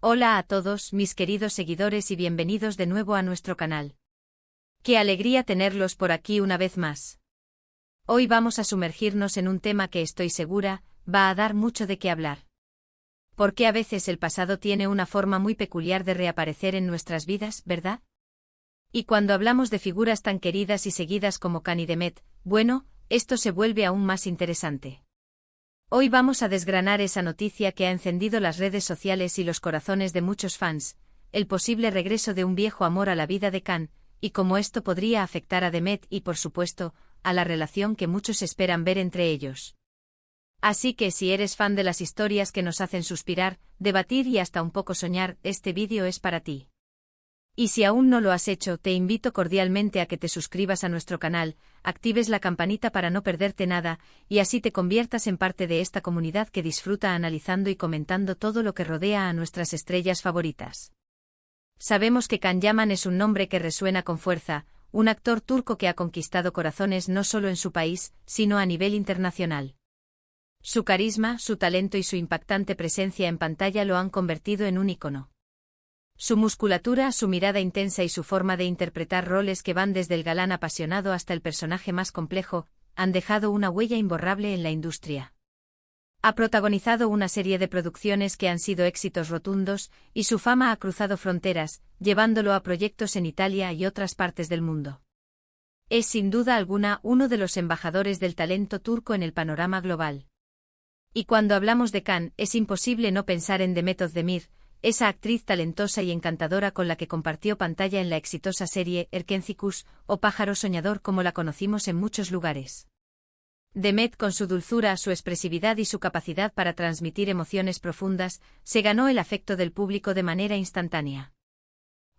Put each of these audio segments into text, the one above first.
Hola a todos mis queridos seguidores y bienvenidos de nuevo a nuestro canal. Qué alegría tenerlos por aquí una vez más. Hoy vamos a sumergirnos en un tema que estoy segura va a dar mucho de qué hablar. Porque a veces el pasado tiene una forma muy peculiar de reaparecer en nuestras vidas, ¿verdad? Y cuando hablamos de figuras tan queridas y seguidas como Khan y Demet, bueno, esto se vuelve aún más interesante. Hoy vamos a desgranar esa noticia que ha encendido las redes sociales y los corazones de muchos fans, el posible regreso de un viejo amor a la vida de Khan, y cómo esto podría afectar a Demet y, por supuesto, a la relación que muchos esperan ver entre ellos. Así que si eres fan de las historias que nos hacen suspirar, debatir y hasta un poco soñar, este vídeo es para ti. Y si aún no lo has hecho, te invito cordialmente a que te suscribas a nuestro canal, actives la campanita para no perderte nada, y así te conviertas en parte de esta comunidad que disfruta analizando y comentando todo lo que rodea a nuestras estrellas favoritas. Sabemos que Can Yaman es un nombre que resuena con fuerza, un actor turco que ha conquistado corazones no solo en su país, sino a nivel internacional. Su carisma, su talento y su impactante presencia en pantalla lo han convertido en un ícono. Su musculatura, su mirada intensa y su forma de interpretar roles que van desde el galán apasionado hasta el personaje más complejo, han dejado una huella imborrable en la industria. Ha protagonizado una serie de producciones que han sido éxitos rotundos, y su fama ha cruzado fronteras, llevándolo a proyectos en Italia y otras partes del mundo. Es sin duda alguna uno de los embajadores del talento turco en el panorama global. Y cuando hablamos de Khan, es imposible no pensar en Demet Özdemir, esa actriz talentosa y encantadora con la que compartió pantalla en la exitosa serie Erkenzikuş, o Pájaro Soñador como la conocimos en muchos lugares. Demet, con su dulzura, su expresividad y su capacidad para transmitir emociones profundas, se ganó el afecto del público de manera instantánea.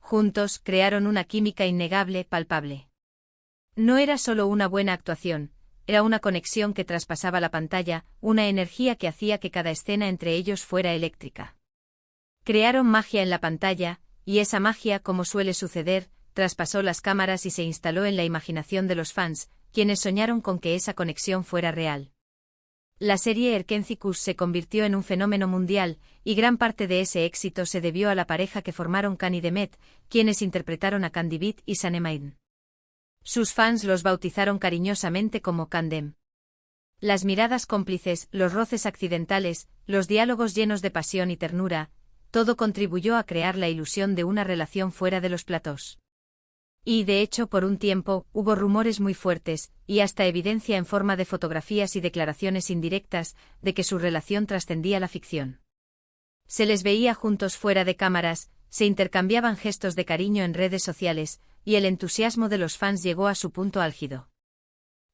Juntos, crearon una química innegable, palpable. No era solo una buena actuación, era una conexión que traspasaba la pantalla, una energía que hacía que cada escena entre ellos fuera eléctrica. Crearon magia en la pantalla, y esa magia, como suele suceder, traspasó las cámaras y se instaló en la imaginación de los fans, quienes soñaron con que esa conexión fuera real. La serie Erkenzikuş se convirtió en un fenómeno mundial, y gran parte de ese éxito se debió a la pareja que formaron Khan y Demet, quienes interpretaron a Kandibit y Sanemane. Sus fans los bautizaron cariñosamente como Kandem. Las miradas cómplices, los roces accidentales, los diálogos llenos de pasión y ternura, todo contribuyó a crear la ilusión de una relación fuera de los platós. Y de hecho por un tiempo, hubo rumores muy fuertes, y hasta evidencia en forma de fotografías y declaraciones indirectas, de que su relación trascendía la ficción. Se les veía juntos fuera de cámaras, se intercambiaban gestos de cariño en redes sociales, y el entusiasmo de los fans llegó a su punto álgido.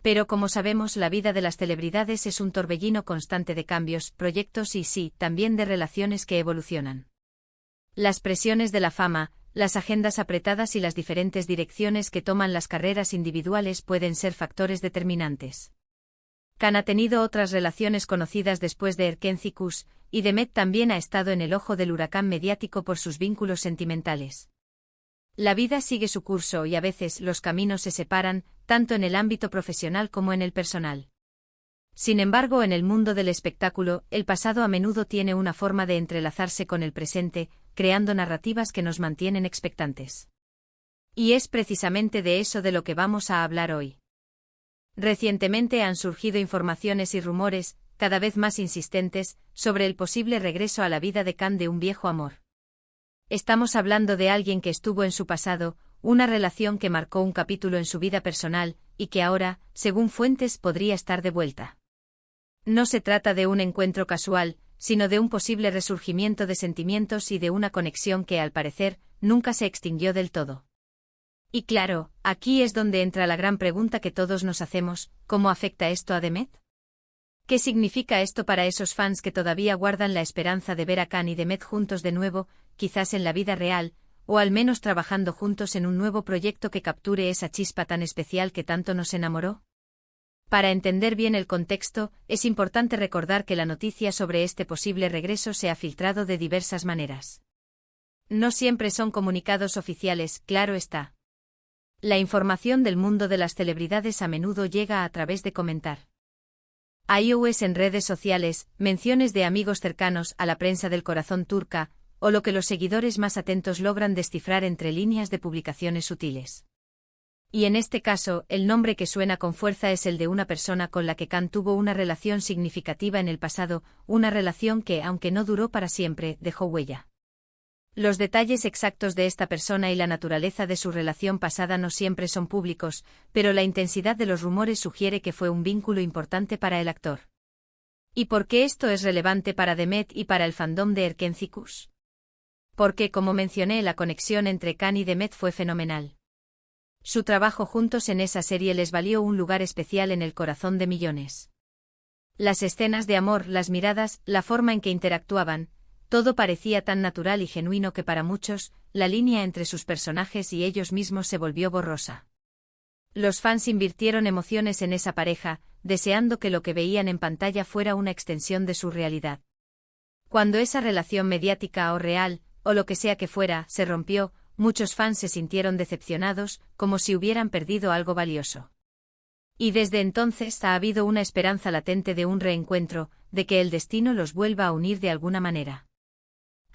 Pero como sabemos, la vida de las celebridades es un torbellino constante de cambios, proyectos y sí, también de relaciones que evolucionan. Las presiones de la fama, las agendas apretadas y las diferentes direcciones que toman las carreras individuales pueden ser factores determinantes. Khan ha tenido otras relaciones conocidas después de Erkenzikuş, y Demet también ha estado en el ojo del huracán mediático por sus vínculos sentimentales. La vida sigue su curso y a veces los caminos se separan, tanto en el ámbito profesional como en el personal. Sin embargo, en el mundo del espectáculo, el pasado a menudo tiene una forma de entrelazarse con el presente, creando narrativas que nos mantienen expectantes. Y es precisamente de eso de lo que vamos a hablar hoy. Recientemente han surgido informaciones y rumores, cada vez más insistentes, sobre el posible regreso a la vida de Khan de un viejo amor. Estamos hablando de alguien que estuvo en su pasado, una relación que marcó un capítulo en su vida personal, y que ahora, según fuentes, podría estar de vuelta. No se trata de un encuentro casual, sino de un posible resurgimiento de sentimientos y de una conexión que, al parecer, nunca se extinguió del todo. Y claro, aquí es donde entra la gran pregunta que todos nos hacemos: ¿cómo afecta esto a Demet? ¿Qué significa esto para esos fans que todavía guardan la esperanza de ver a Khan y Demet juntos de nuevo, quizás en la vida real, o al menos trabajando juntos en un nuevo proyecto que capture esa chispa tan especial que tanto nos enamoró? Para entender bien el contexto, es importante recordar que la noticia sobre este posible regreso se ha filtrado de diversas maneras. No siempre son comunicados oficiales, claro está. La información del mundo de las celebridades a menudo llega a través de comentar. iOS en redes sociales, menciones de amigos cercanos a la prensa del corazón turca, o lo que los seguidores más atentos logran descifrar entre líneas de publicaciones sutiles. Y en este caso, el nombre que suena con fuerza es el de una persona con la que Khan tuvo una relación significativa en el pasado, una relación que, aunque no duró para siempre, dejó huella. Los detalles exactos de esta persona y la naturaleza de su relación pasada no siempre son públicos, pero la intensidad de los rumores sugiere que fue un vínculo importante para el actor. ¿Y por qué esto es relevante para Demet y para el fandom de Erkencikus? Porque, como mencioné, la conexión entre Khan y Demet fue fenomenal. Su trabajo juntos en esa serie les valió un lugar especial en el corazón de millones. Las escenas de amor, las miradas, la forma en que interactuaban, todo parecía tan natural y genuino que para muchos, la línea entre sus personajes y ellos mismos se volvió borrosa. Los fans invirtieron emociones en esa pareja, deseando que lo que veían en pantalla fuera una extensión de su realidad. Cuando esa relación mediática o real, o lo que sea que fuera, se rompió, muchos fans se sintieron decepcionados, como si hubieran perdido algo valioso. Y desde entonces ha habido una esperanza latente de un reencuentro, de que el destino los vuelva a unir de alguna manera.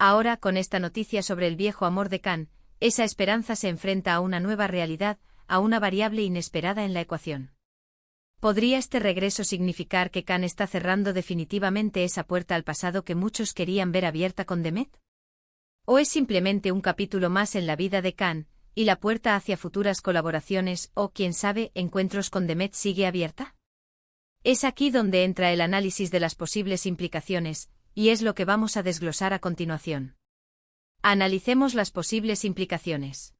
Ahora, con esta noticia sobre el viejo amor de Khan, esa esperanza se enfrenta a una nueva realidad, a una variable inesperada en la ecuación. ¿Podría este regreso significar que Khan está cerrando definitivamente esa puerta al pasado que muchos querían ver abierta con Demet? ¿O es simplemente un capítulo más en la vida de Khan, y la puerta hacia futuras colaboraciones o, quién sabe, encuentros con Demet sigue abierta? Es aquí donde entra el análisis de las posibles implicaciones, y es lo que vamos a desglosar a continuación. Analicemos las posibles implicaciones.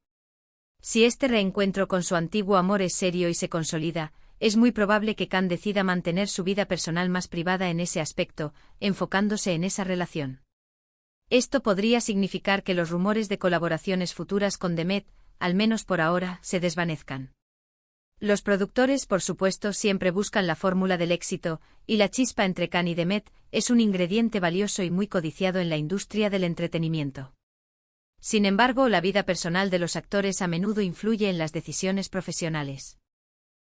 Si este reencuentro con su antiguo amor es serio y se consolida, es muy probable que Khan decida mantener su vida personal más privada en ese aspecto, enfocándose en esa relación. Esto podría significar que los rumores de colaboraciones futuras con Demet, al menos por ahora, se desvanezcan. Los productores, por supuesto, siempre buscan la fórmula del éxito, y la chispa entre Khan y Demet es un ingrediente valioso y muy codiciado en la industria del entretenimiento. Sin embargo, la vida personal de los actores a menudo influye en las decisiones profesionales.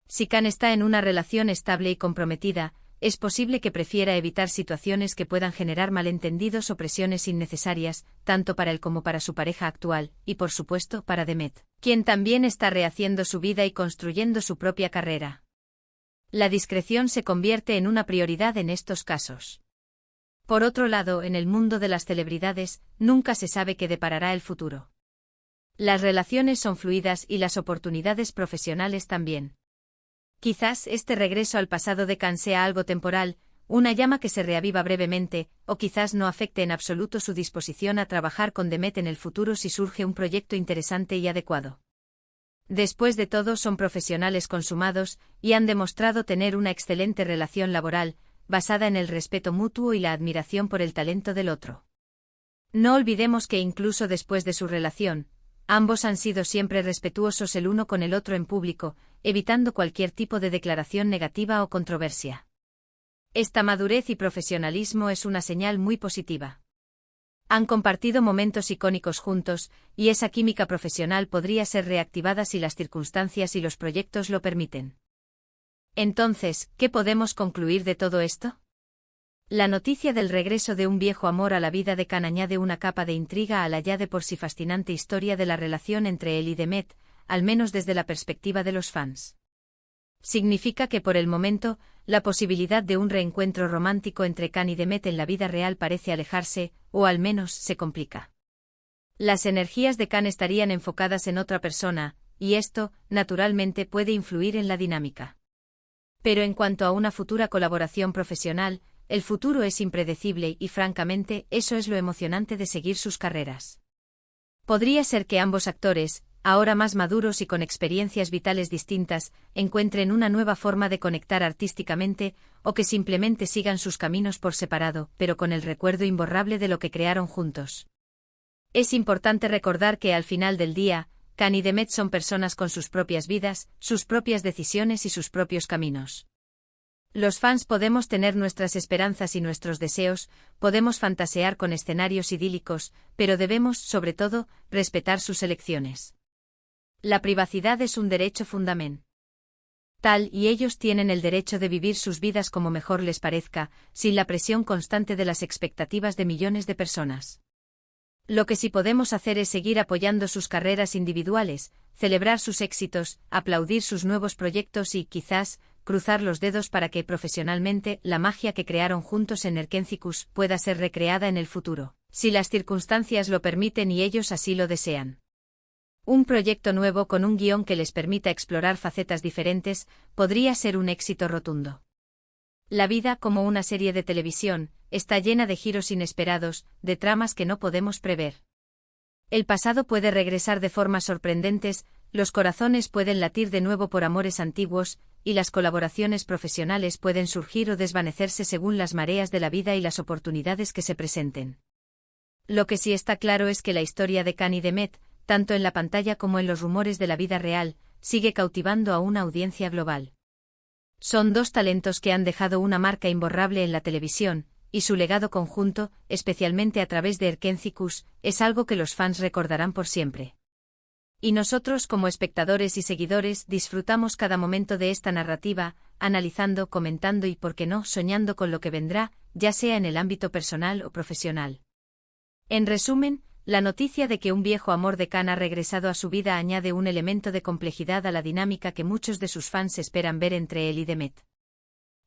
Si Khan está en una relación estable y comprometida, es posible que prefiera evitar situaciones que puedan generar malentendidos o presiones innecesarias, tanto para él como para su pareja actual, y por supuesto para Demet, quien también está rehaciendo su vida y construyendo su propia carrera. La discreción se convierte en una prioridad en estos casos. Por otro lado, en el mundo de las celebridades, nunca se sabe qué deparará el futuro. Las relaciones son fluidas y las oportunidades profesionales también. Quizás este regreso al pasado de Khan sea algo temporal, una llama que se reaviva brevemente, o quizás no afecte en absoluto su disposición a trabajar con Demet en el futuro si surge un proyecto interesante y adecuado. Después de todo, son profesionales consumados, y han demostrado tener una excelente relación laboral, basada en el respeto mutuo y la admiración por el talento del otro. No olvidemos que incluso después de su relación, ambos han sido siempre respetuosos el uno con el otro en público, evitando cualquier tipo de declaración negativa o controversia. Esta madurez y profesionalismo es una señal muy positiva. Han compartido momentos icónicos juntos, y esa química profesional podría ser reactivada si las circunstancias y los proyectos lo permiten. Entonces, ¿qué podemos concluir de todo esto? La noticia del regreso de un viejo amor a la vida de Khan añade una capa de intriga a la ya de por sí fascinante historia de la relación entre él y Demet, al menos desde la perspectiva de los fans. Significa que por el momento, la posibilidad de un reencuentro romántico entre Khan y Demet en la vida real parece alejarse, o al menos se complica. Las energías de Khan estarían enfocadas en otra persona, y esto, naturalmente, puede influir en la dinámica. Pero en cuanto a una futura colaboración profesional, el futuro es impredecible y, francamente, eso es lo emocionante de seguir sus carreras. Podría ser que ambos actores, ahora más maduros y con experiencias vitales distintas, encuentren una nueva forma de conectar artísticamente, o que simplemente sigan sus caminos por separado, pero con el recuerdo imborrable de lo que crearon juntos. Es importante recordar que al final del día, Khan y Demet son personas con sus propias vidas, sus propias decisiones y sus propios caminos. Los fans podemos tener nuestras esperanzas y nuestros deseos, podemos fantasear con escenarios idílicos, pero debemos, sobre todo, respetar sus elecciones. La privacidad es un derecho fundamental, y ellos tienen el derecho de vivir sus vidas como mejor les parezca, sin la presión constante de las expectativas de millones de personas. Lo que sí podemos hacer es seguir apoyando sus carreras individuales, celebrar sus éxitos, aplaudir sus nuevos proyectos y, quizás, cruzar los dedos para que profesionalmente la magia que crearon juntos en Erkencicus pueda ser recreada en el futuro, si las circunstancias lo permiten y ellos así lo desean. Un proyecto nuevo con un guión que les permita explorar facetas diferentes podría ser un éxito rotundo. La vida, como una serie de televisión, está llena de giros inesperados, de tramas que no podemos prever. El pasado puede regresar de formas sorprendentes, los corazones pueden latir de nuevo por amores antiguos, y las colaboraciones profesionales pueden surgir o desvanecerse según las mareas de la vida y las oportunidades que se presenten. Lo que sí está claro es que la historia de Khan y Demet, tanto en la pantalla como en los rumores de la vida real, sigue cautivando a una audiencia global. Son dos talentos que han dejado una marca imborrable en la televisión, y su legado conjunto, especialmente a través de Erkencicus, es algo que los fans recordarán por siempre. Y nosotros como espectadores y seguidores disfrutamos cada momento de esta narrativa, analizando, comentando y, por qué no, soñando con lo que vendrá, ya sea en el ámbito personal o profesional. En resumen, la noticia de que un viejo amor de Khan ha regresado a su vida añade un elemento de complejidad a la dinámica que muchos de sus fans esperan ver entre él y Demet.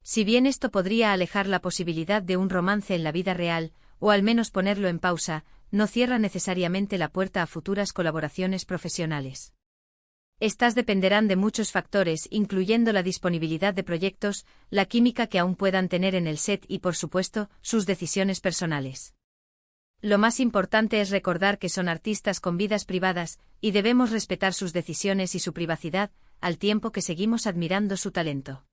Si bien esto podría alejar la posibilidad de un romance en la vida real, o al menos ponerlo en pausa, no cierra necesariamente la puerta a futuras colaboraciones profesionales. Estas dependerán de muchos factores, incluyendo la disponibilidad de proyectos, la química que aún puedan tener en el set y, por supuesto, sus decisiones personales. Lo más importante es recordar que son artistas con vidas privadas, y debemos respetar sus decisiones y su privacidad, al tiempo que seguimos admirando su talento.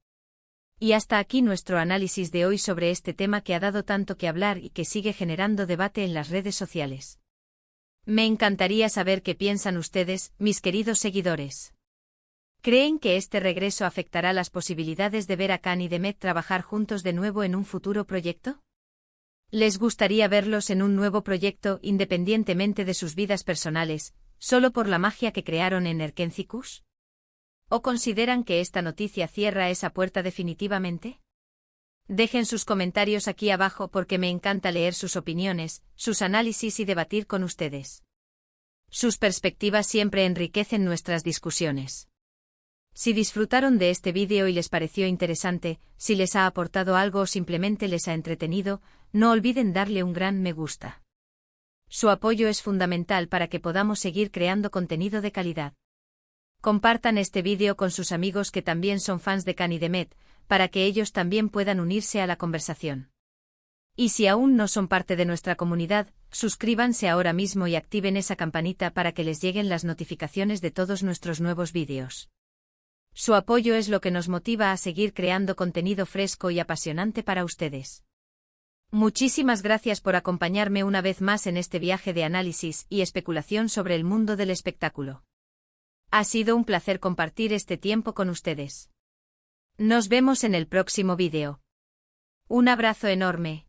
Y hasta aquí nuestro análisis de hoy sobre este tema que ha dado tanto que hablar y que sigue generando debate en las redes sociales. Me encantaría saber qué piensan ustedes, mis queridos seguidores. ¿Creen que este regreso afectará las posibilidades de ver a Khan y Demet trabajar juntos de nuevo en un futuro proyecto? ¿Les gustaría verlos en un nuevo proyecto independientemente de sus vidas personales, solo por la magia que crearon en Erkencicus? ¿O consideran que esta noticia cierra esa puerta definitivamente? Dejen sus comentarios aquí abajo porque me encanta leer sus opiniones, sus análisis y debatir con ustedes. Sus perspectivas siempre enriquecen nuestras discusiones. Si disfrutaron de este vídeo y les pareció interesante, si les ha aportado algo o simplemente les ha entretenido, no olviden darle un gran me gusta. Su apoyo es fundamental para que podamos seguir creando contenido de calidad. Compartan este vídeo con sus amigos que también son fans de Khan y Demet, para que ellos también puedan unirse a la conversación. Y si aún no son parte de nuestra comunidad, suscríbanse ahora mismo y activen esa campanita para que les lleguen las notificaciones de todos nuestros nuevos vídeos. Su apoyo es lo que nos motiva a seguir creando contenido fresco y apasionante para ustedes. Muchísimas gracias por acompañarme una vez más en este viaje de análisis y especulación sobre el mundo del espectáculo. Ha sido un placer compartir este tiempo con ustedes. Nos vemos en el próximo vídeo. Un abrazo enorme.